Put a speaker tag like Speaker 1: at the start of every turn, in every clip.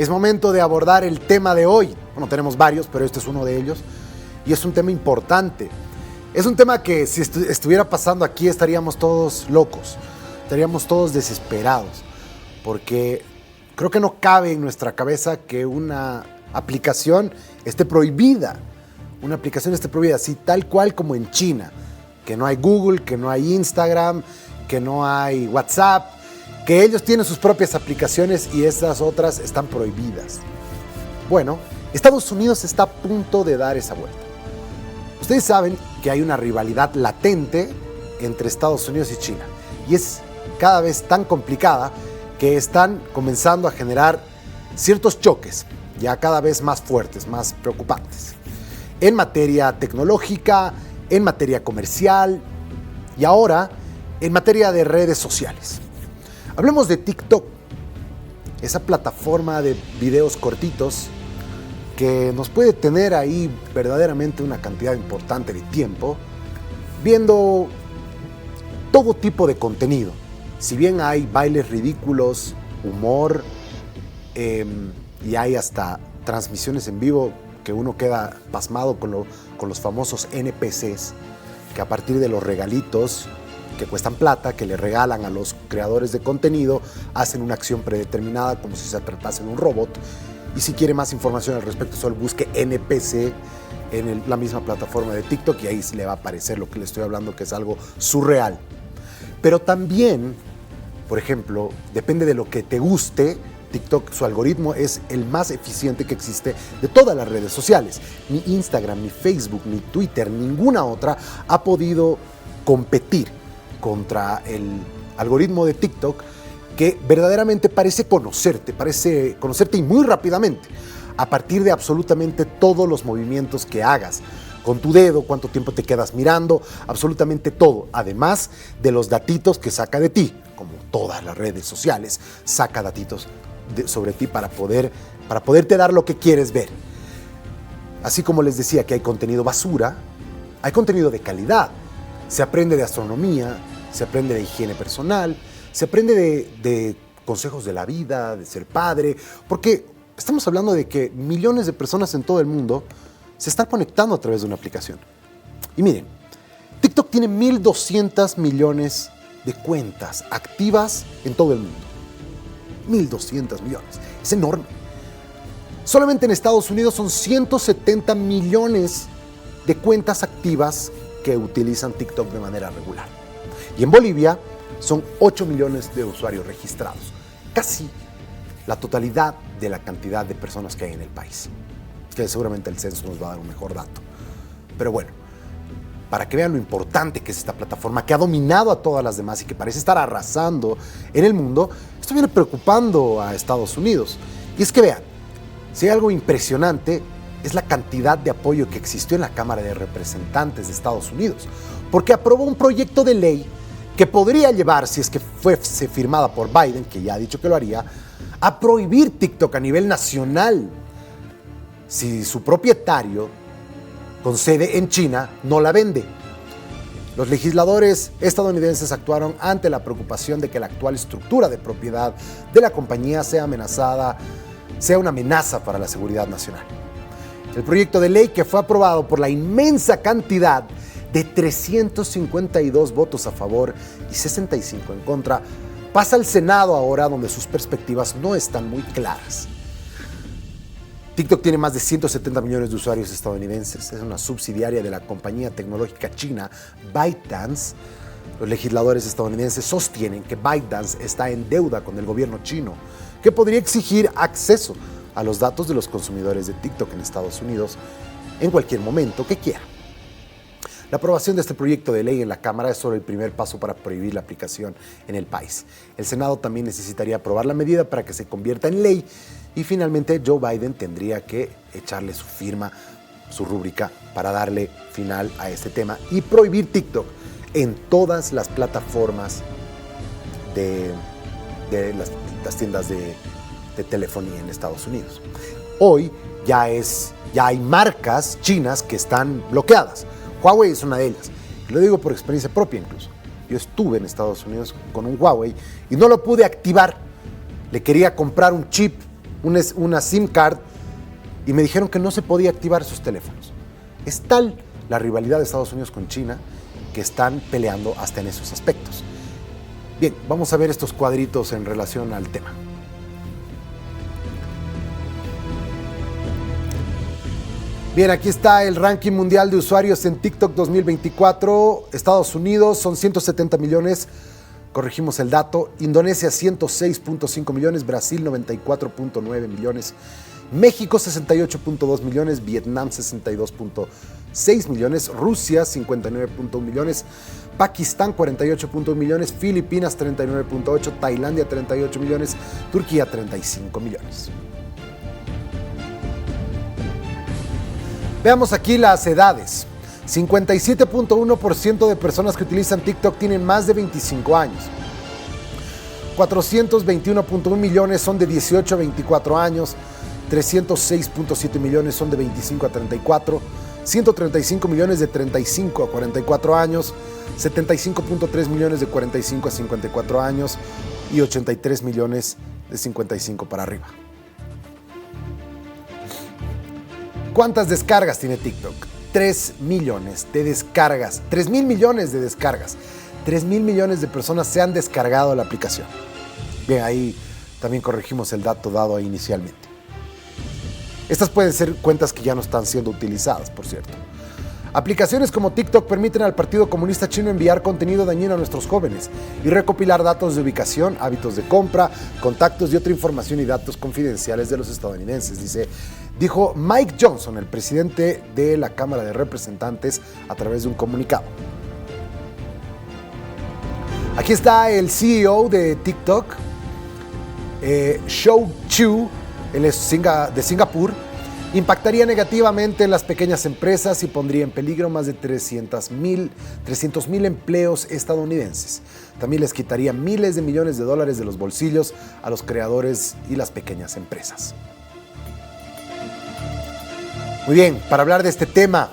Speaker 1: Es momento de abordar el tema de hoy. Bueno, tenemos varios, pero este es uno de ellos. Y es un tema importante. Es un tema que si estuviera pasando aquí estaríamos todos locos. Estaríamos todos desesperados. Porque creo que no cabe en nuestra cabeza que una aplicación esté prohibida. Una aplicación esté prohibida, así tal cual como en China. Que no hay Google, que no hay Instagram, que no hay WhatsApp. Que ellos tienen sus propias aplicaciones y estas otras están prohibidas. Bueno, Estados Unidos está a punto de dar esa vuelta. Ustedes saben que hay una rivalidad latente entre Estados Unidos y China. Y es cada vez tan complicada que están comenzando a generar ciertos choques, ya cada vez más fuertes, más preocupantes. En materia tecnológica, en materia comercial y ahora en materia de redes sociales. Hablemos de TikTok, esa plataforma de videos cortitos que nos puede tener ahí verdaderamente una cantidad importante de tiempo viendo todo tipo de contenido. Si bien hay bailes ridículos, humor y hay hasta transmisiones en vivo que uno queda pasmado con los famosos NPCs, que a partir de los regalitos que cuestan plata, que le regalan a los creadores de contenido, hacen una acción predeterminada como si se tratase de un robot. Y si quiere más información al respecto, solo busque NPC en la misma plataforma de TikTok y ahí le va a aparecer lo que le estoy hablando, que es algo surreal. Pero también, por ejemplo, depende de lo que te guste, TikTok, su algoritmo es el más eficiente que existe de todas las redes sociales. Ni Instagram, ni Facebook, ni Twitter, ninguna otra ha podido competir contra el algoritmo de TikTok, que verdaderamente parece conocerte y muy rápidamente, a partir de absolutamente todos los movimientos que hagas, con tu dedo, cuánto tiempo te quedas mirando, absolutamente todo, además de los datitos que saca de ti, como todas las redes sociales, saca datitos sobre ti para poderte dar lo que quieres ver. Así como les decía que hay contenido basura, hay contenido de calidad. Se aprende de astronomía, se aprende de higiene personal, se aprende de consejos de la vida, de ser padre, porque estamos hablando de que millones de personas en todo el mundo se están conectando a través de una aplicación. Y miren, TikTok tiene 1.200 millones de cuentas activas en todo el mundo. 1.200 millones, es enorme. Solamente en Estados Unidos son 170 millones de cuentas activas que utilizan TikTok de manera regular. Y en Bolivia son 8 millones de usuarios registrados, casi la totalidad de la cantidad de personas que hay en el país, que seguramente el censo nos va a dar un mejor dato. Pero bueno, para que vean lo importante que es esta plataforma, que ha dominado a todas las demás y que parece estar arrasando en el mundo, esto viene preocupando a Estados Unidos. Y es que vean, si hay algo impresionante, es la cantidad de apoyo que existió en la Cámara de Representantes de Estados Unidos, porque aprobó un proyecto de ley que podría llevar, si es que fuese firmada por Biden, que ya ha dicho que lo haría, a prohibir TikTok a nivel nacional si su propietario, con sede en China, no la vende. Los legisladores estadounidenses actuaron ante la preocupación de que la actual estructura de propiedad de la compañía sea una amenaza para la seguridad nacional. El proyecto de ley, que fue aprobado por la inmensa cantidad de 352 votos a favor y 65 en contra, pasa al Senado ahora, donde sus perspectivas no están muy claras. TikTok tiene más de 170 millones de usuarios estadounidenses. Es una subsidiaria de la compañía tecnológica china ByteDance. Los legisladores estadounidenses sostienen que ByteDance está en deuda con el gobierno chino, que podría exigir acceso a los datos de los consumidores de TikTok en Estados Unidos en cualquier momento que quiera. La aprobación de este proyecto de ley en la Cámara es solo el primer paso para prohibir la aplicación en el país. El Senado también necesitaría aprobar la medida para que se convierta en ley y finalmente Joe Biden tendría que echarle su firma, su rúbrica, para darle final a este tema y prohibir TikTok en todas las plataformas de las tiendas de telefonía en Estados Unidos. Hoy ya hay marcas chinas que están bloqueadas. Huawei es una de ellas. Lo digo por experiencia propia incluso. Yo estuve en Estados Unidos con un Huawei y no lo pude activar. Le quería comprar un chip una SIM card y me dijeron que no se podía activar sus teléfonos. Es tal la rivalidad de Estados Unidos con China que están peleando hasta en esos aspectos. Bien, vamos a ver estos cuadritos en relación al tema. Bien, aquí está el ranking mundial de usuarios en TikTok 2024. Estados Unidos son 170 millones, corregimos el dato. Indonesia 106.5 millones, Brasil 94.9 millones, México 68.2 millones, Vietnam 62.6 millones, Rusia 59.1 millones, Pakistán 48.1 millones, Filipinas 39.8, Tailandia 38 millones, Turquía 35 millones. Veamos aquí las edades. 57.1% de personas que utilizan TikTok tienen más de 25 años. 421.1 millones son de 18 a 24 años. 306.7 millones son de 25 a 34. 135 millones de 35 a 44 años. 75.3 millones de 45 a 54 años. Y 83 millones de 55 para arriba. ¿Cuántas descargas tiene TikTok? 3 millones de descargas. 3,000 millones de descargas. 3,000 millones de personas se han descargado la aplicación. Bien, ahí también corregimos el dato dado ahí inicialmente. Estas pueden ser cuentas que ya no están siendo utilizadas, por cierto. Aplicaciones como TikTok permiten al Partido Comunista Chino enviar contenido dañino a nuestros jóvenes y recopilar datos de ubicación, hábitos de compra, contactos y otra información y datos confidenciales de los estadounidenses, dijo Mike Johnson, el presidente de la Cámara de Representantes, a través de un comunicado. Aquí está el CEO de TikTok, Shou Chew, él es de Singapur. Impactaría negativamente en las pequeñas empresas y pondría en peligro más de 300,000 empleos estadounidenses. También les quitaría miles de millones de dólares de los bolsillos a los creadores y las pequeñas empresas. Muy bien, para hablar de este tema,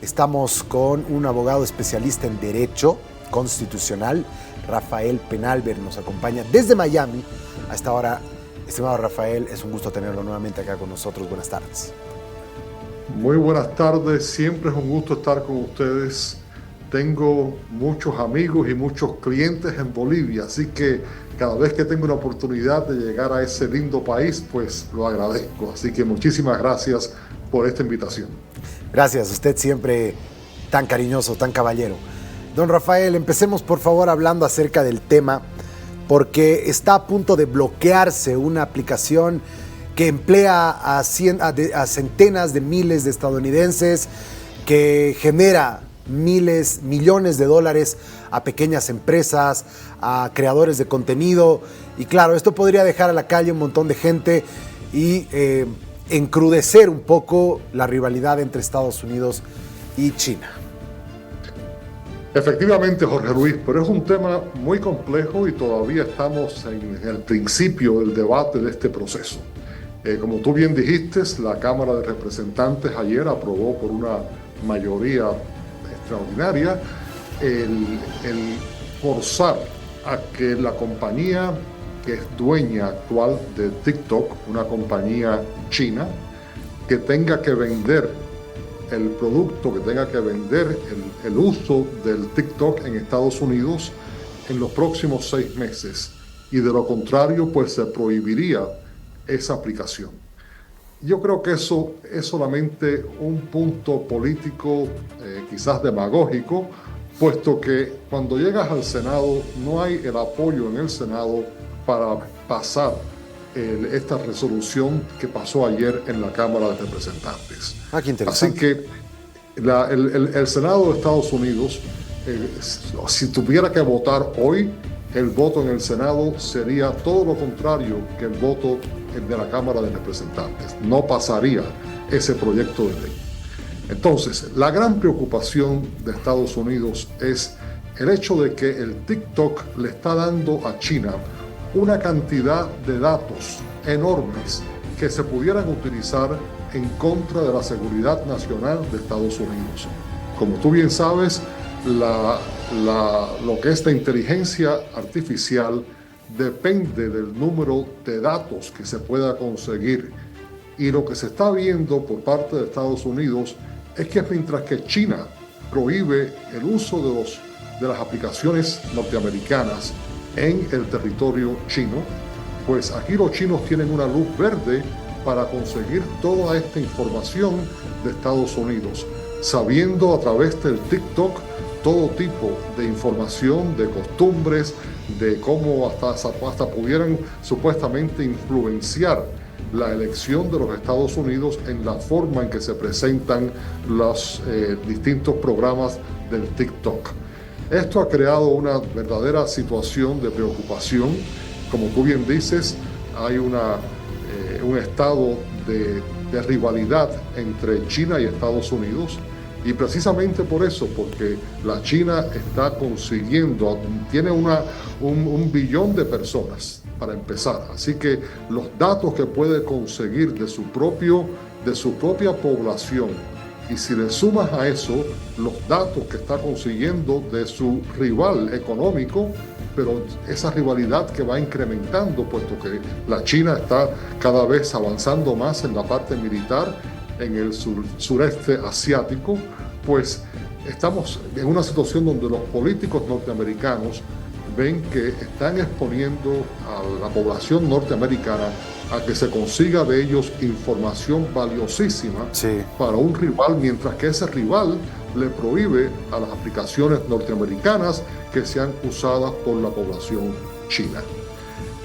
Speaker 1: estamos con un abogado especialista en Derecho Constitucional, Rafael Penalver, nos acompaña desde Miami a esta hora. Estimado Rafael, es un gusto tenerlo nuevamente acá con nosotros. Buenas tardes.
Speaker 2: Muy buenas tardes, siempre es un gusto estar con ustedes. Tengo muchos amigos y muchos clientes en Bolivia, así que cada vez que tengo una oportunidad de llegar a ese lindo país, pues lo agradezco. Así que muchísimas gracias por esta invitación.
Speaker 1: Gracias, usted siempre tan cariñoso, tan caballero. Don Rafael, empecemos por favor hablando acerca del tema, porque está a punto de bloquearse una aplicación que emplea a centenas de miles de estadounidenses, que genera millones de dólares a pequeñas empresas, a creadores de contenido. Y claro, esto podría dejar a la calle un montón de gente y encrudecer un poco la rivalidad entre Estados Unidos y China.
Speaker 2: Efectivamente, Jorge Luis, pero es un tema muy complejo y todavía estamos en el principio del debate de este proceso. Como tú bien dijiste, la Cámara de Representantes ayer aprobó por una mayoría extraordinaria el forzar a que la compañía que es dueña actual de TikTok, una compañía china, que tenga que vender el producto, que tenga que vender el uso del TikTok en Estados Unidos en los próximos 6 meses. Y de lo contrario, pues se prohibiría esa aplicación. Yo creo que eso es solamente un punto político, quizás demagógico, puesto que cuando llegas al Senado no hay el apoyo en el Senado para pasar esta resolución que pasó ayer en la Cámara de Representantes.
Speaker 1: Qué interesante.
Speaker 2: Así que el Senado de Estados Unidos, si tuviera que votar hoy, el voto en el Senado sería todo lo contrario que el voto de la Cámara de Representantes. No pasaría ese proyecto de ley. Entonces, la gran preocupación de Estados Unidos es el hecho de que el TikTok le está dando a China una cantidad de datos enormes que se pudieran utilizar en contra de la seguridad nacional de Estados Unidos. Como tú bien sabes, lo que es la inteligencia artificial depende del número de datos que se pueda conseguir. Y lo que se está viendo por parte de Estados Unidos es que mientras que China prohíbe el uso de las aplicaciones norteamericanas en el territorio chino, pues aquí los chinos tienen una luz verde para conseguir toda esta información de Estados Unidos, sabiendo a través del TikTok todo tipo de información, de costumbres, de cómo hasta pudieran supuestamente influenciar la elección de los Estados Unidos en la forma en que se presentan los distintos programas del TikTok. Esto ha creado una verdadera situación de preocupación. Como tú bien dices, hay un estado de rivalidad entre China y Estados Unidos, y precisamente por eso, porque la China está consiguiendo, tiene un billón de personas para empezar, así que los datos que puede conseguir de su propia población, y si le sumas a eso los datos que está consiguiendo de su rival económico, pero esa rivalidad que va incrementando, puesto que la China está cada vez avanzando más en la parte militar en el sureste asiático, pues estamos en una situación donde los políticos norteamericanos ven que están exponiendo a la población norteamericana a que se consiga de ellos información valiosísima para un rival, mientras que ese rival le prohíbe a las aplicaciones norteamericanas que sean usadas por la población china.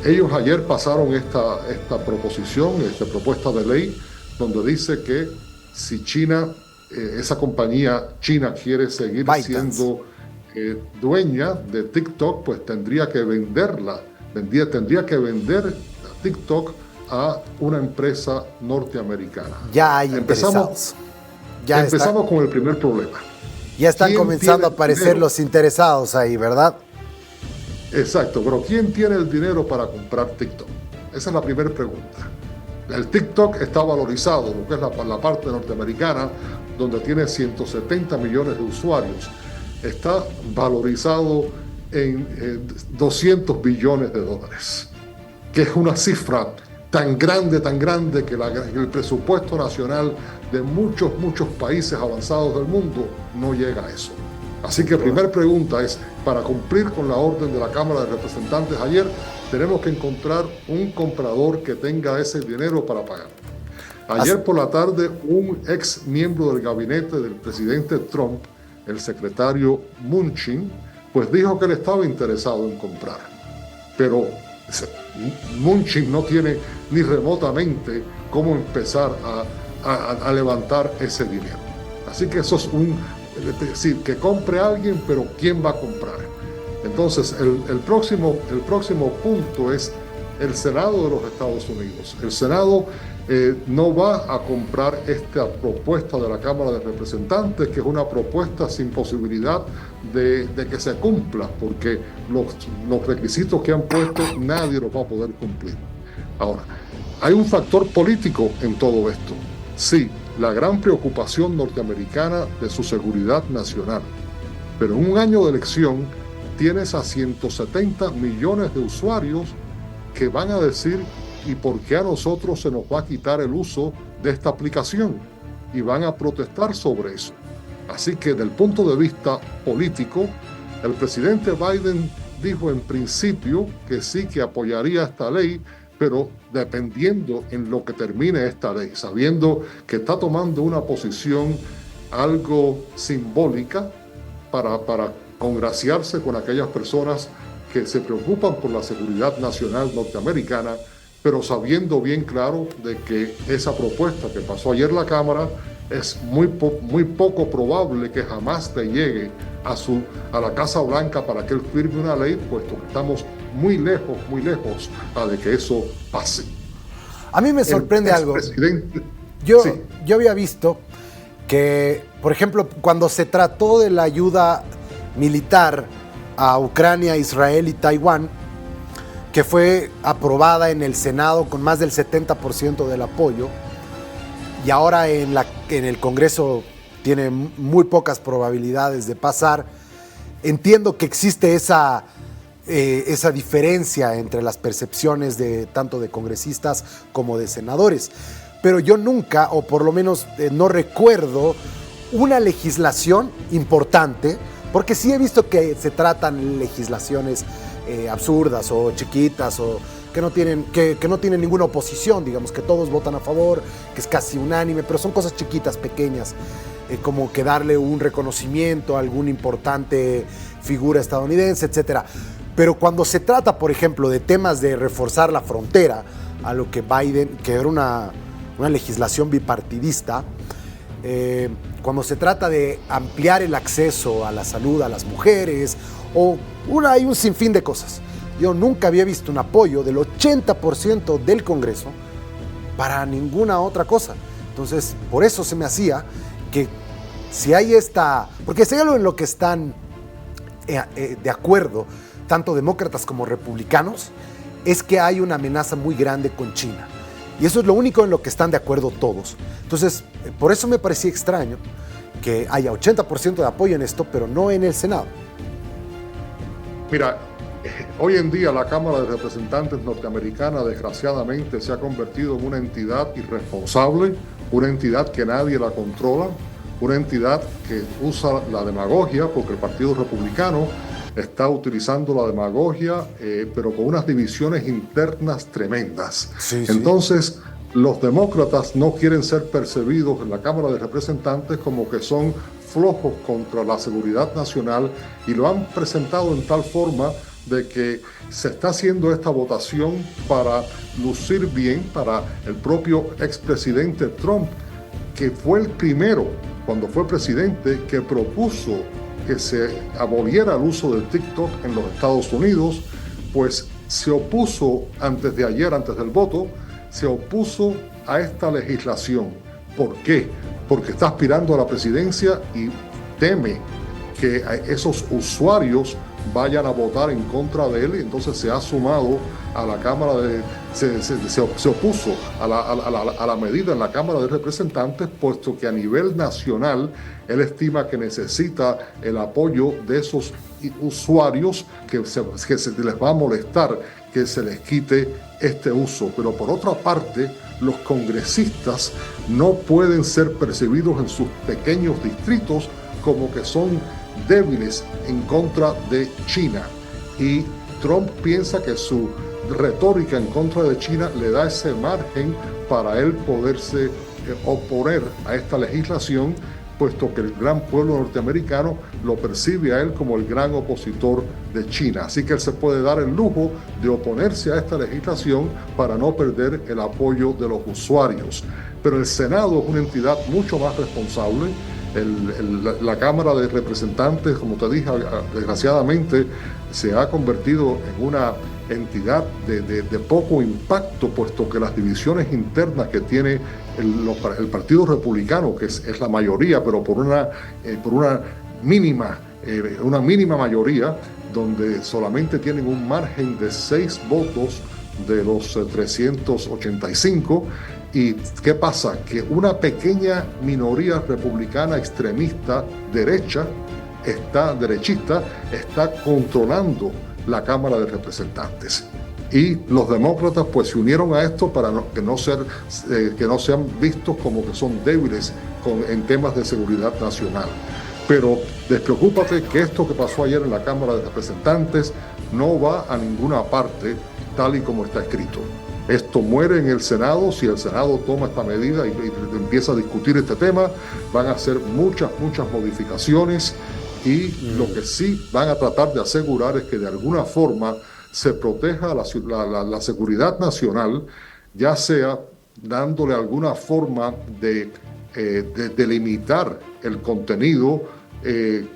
Speaker 2: Ellos ayer pasaron esta propuesta de ley, donde dice que si China, esa compañía china quiere seguir siendo dueña de TikTok, pues tendría que vender TikTok a una empresa norteamericana.
Speaker 1: Ya hay interesados.
Speaker 2: Empezamos con el primer problema.
Speaker 1: Ya están comenzando a aparecer los interesados ahí, ¿verdad?
Speaker 2: Exacto, pero ¿quién tiene el dinero para comprar TikTok? Esa es la primera pregunta. El TikTok está valorizado, lo que es la parte norteamericana, donde tiene 170 millones de usuarios. Está valorizado en 200 billones de dólares, que es una cifra tan grande que el presupuesto nacional de muchos países avanzados del mundo no llega a eso. Así que primera pregunta es, para cumplir con la orden de la Cámara de Representantes ayer, tenemos que encontrar un comprador que tenga ese dinero para pagar. Ayer por la tarde, un ex miembro del gabinete del presidente Trump, el secretario Mnuchin, pues dijo que él estaba interesado en comprar. Pero Mnuchin no tiene ni remotamente cómo empezar a levantar ese dinero. Así que eso es decir, que compre alguien, pero ¿quién va a comprar? Entonces, el próximo punto es el Senado de los Estados Unidos. El Senado no va a comprar esta propuesta de la Cámara de Representantes, que es una propuesta sin posibilidad de que se cumpla, porque los requisitos que han puesto nadie los va a poder cumplir. Ahora, hay un factor político en todo esto. Sí, la gran preocupación norteamericana de su seguridad nacional, pero en un año de elección tienes a 170 millones de usuarios que van a decir, ¿y por qué a nosotros se nos va a quitar el uso de esta aplicación? Y van a protestar sobre eso. Así que, desde el punto de vista político, el presidente Biden dijo en principio que sí, que apoyaría esta ley, pero dependiendo en lo que termine esta ley, sabiendo que está tomando una posición algo simbólica para congraciarse con aquellas personas que se preocupan por la seguridad nacional norteamericana, pero sabiendo bien claro de que esa propuesta que pasó ayer en la Cámara es muy poco probable que jamás le llegue a la Casa Blanca para que él firme una ley, puesto que estamos muy lejos de que eso pase.
Speaker 1: A mí me sorprende algo. Yo había visto que, por ejemplo, cuando se trató de la ayuda militar a Ucrania, Israel y Taiwán, que fue aprobada en el Senado con más del 70% del apoyo, y ahora en el Congreso tiene muy pocas probabilidades de pasar. Entiendo que existe esa esa diferencia entre las percepciones de tanto de congresistas como de senadores. Pero yo nunca, o por lo menos no recuerdo, una legislación importante, porque sí he visto que se tratan legislaciones absurdas o chiquitas o que no tienen ninguna oposición, digamos, que todos votan a favor, que es casi unánime, pero son cosas chiquitas, pequeñas, como que darle un reconocimiento a alguna importante figura estadounidense, etcétera. Pero cuando se trata, por ejemplo, de temas de reforzar la frontera, a lo que Biden, que era una legislación bipartidista, cuando se trata de ampliar el acceso a la salud a las mujeres, hay un sinfín de cosas. Yo nunca había visto un apoyo del 80% del Congreso para ninguna otra cosa. Entonces, por eso se me hacía que si hay porque si hay algo en lo que están de acuerdo, tanto demócratas como republicanos, es que hay una amenaza muy grande con China. Y eso es lo único en lo que están de acuerdo todos. Entonces, por eso me parecía extraño que haya 80% de apoyo en esto, pero no en el Senado.
Speaker 2: Mira, hoy en día la Cámara de Representantes norteamericana desgraciadamente se ha convertido en una entidad irresponsable, una entidad que nadie la controla, una entidad que usa la demagogia, porque el Partido Republicano está utilizando la demagogia, pero con unas divisiones internas tremendas. Sí, entonces, los demócratas no quieren ser percibidos en la Cámara de Representantes como que son flojos contra la seguridad nacional, y lo han presentado en tal forma de que se está haciendo esta votación para lucir bien para el propio expresidente Trump, que fue el primero, cuando fue presidente, que propuso que se aboliera el uso de TikTok en los Estados Unidos, pues se opuso antes de ayer, antes del voto, se opuso a esta legislación. ¿Por qué? Porque está aspirando a la presidencia y teme que esos usuarios vayan a votar en contra de él, y entonces se ha sumado a la Cámara se opuso a la medida en la Cámara de Representantes, puesto que a nivel nacional él estima que necesita el apoyo de esos usuarios que se les va a molestar que se les quite este uso. Pero por otra parte, los congresistas no pueden ser percibidos en sus pequeños distritos como que son débiles en contra de China. Y Trump piensa que su retórica en contra de China le da ese margen para él poderse oponer a esta legislación, puesto que el gran pueblo norteamericano lo percibe a él como el gran opositor de China. Así que él se puede dar el lujo de oponerse a esta legislación para no perder el apoyo de los usuarios. Pero el Senado es una entidad mucho más responsable. La Cámara de Representantes, como te dije, desgraciadamente se ha convertido en una entidad de poco impacto, puesto que las divisiones internas que tiene el Partido Republicano, que es la mayoría, pero por una mínima mayoría, donde solamente tienen un margen de 6 votos de los 385. ¿Y qué pasa? Que una pequeña minoría republicana extremista derechista está controlando la Cámara de Representantes. Y los demócratas pues se unieron a esto para que no sean vistos como que son débiles en temas de seguridad nacional. Pero despreocúpate que esto que pasó ayer en la Cámara de Representantes no va a ninguna parte tal y como está escrito. Esto muere en el Senado. Si el Senado toma esta medida y empieza a discutir este tema, van a hacer muchas modificaciones, y lo que sí van a tratar de asegurar es que de alguna forma se proteja la seguridad nacional, ya sea dándole alguna forma de limitar el contenido en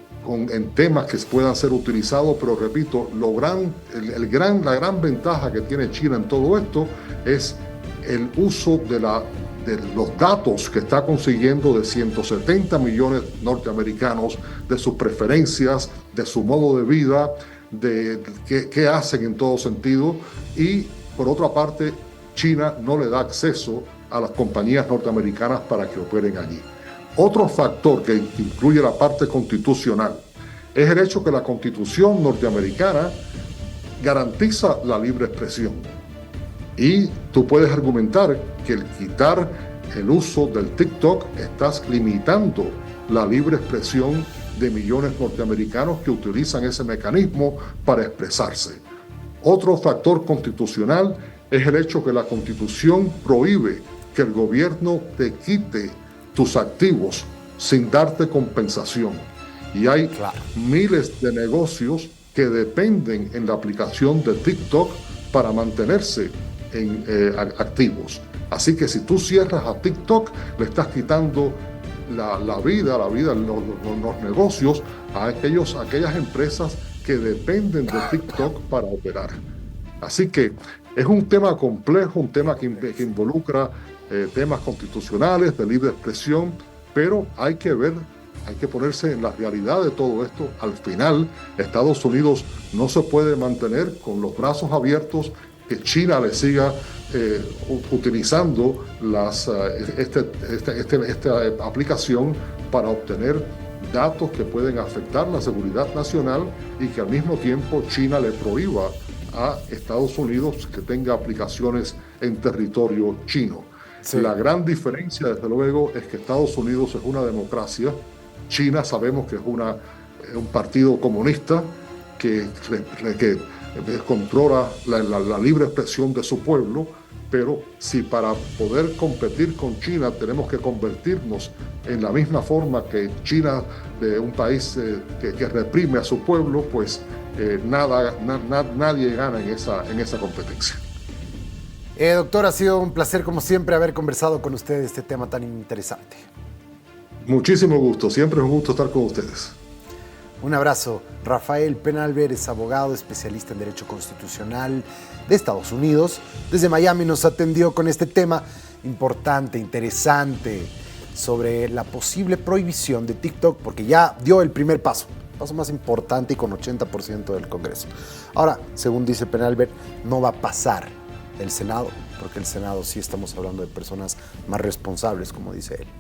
Speaker 2: temas que puedan ser utilizados. Pero repito, la gran ventaja que tiene China en todo esto es el uso de los datos que está consiguiendo de 170 millones norteamericanos, de sus preferencias, de su modo de vida, de qué hacen en todo sentido. Y por otra parte, China no le da acceso a las compañías norteamericanas para que operen allí. Otro factor que incluye la parte constitucional es el hecho que la Constitución norteamericana garantiza la libre expresión. Y tú puedes argumentar que el quitar el uso del TikTok estás limitando la libre expresión de millones norteamericanos que utilizan ese mecanismo para expresarse. Otro factor constitucional es el hecho que la Constitución prohíbe que el gobierno te quite tus activos sin darte compensación. Y hay miles de negocios que dependen en la aplicación de TikTok para mantenerse activos. Así que si tú cierras a TikTok, le estás quitando la vida, los negocios a aquellas empresas que dependen de TikTok para operar. Así que es un tema complejo, un tema que involucra temas constitucionales, de libre expresión, pero hay que ponerse en la realidad de todo esto. Al final, Estados Unidos no se puede mantener con los brazos abiertos que China le siga utilizando esta aplicación para obtener datos que pueden afectar la seguridad nacional y que al mismo tiempo China le prohíba a Estados Unidos que tenga aplicaciones en territorio chino. Sí. La gran diferencia, desde luego, es que Estados Unidos es una democracia. China sabemos que es un partido comunista que controla la libre expresión de su pueblo, pero si para poder competir con China tenemos que convertirnos en la misma forma que China, de un país que reprime a su pueblo, pues nadie gana en esa competencia.
Speaker 1: Doctor, ha sido un placer como siempre haber conversado con usted de este tema tan interesante.
Speaker 2: Muchísimo gusto, siempre es un gusto estar con ustedes.
Speaker 1: Un abrazo. Rafael Penalver es abogado especialista en Derecho Constitucional de Estados Unidos. Desde Miami nos atendió con este tema importante, interesante, sobre la posible prohibición de TikTok, porque ya dio el primer paso más importante y con 80% del Congreso. Ahora, según dice Penalver, no va a pasar el Senado, porque el Senado sí estamos hablando de personas más responsables, como dice él.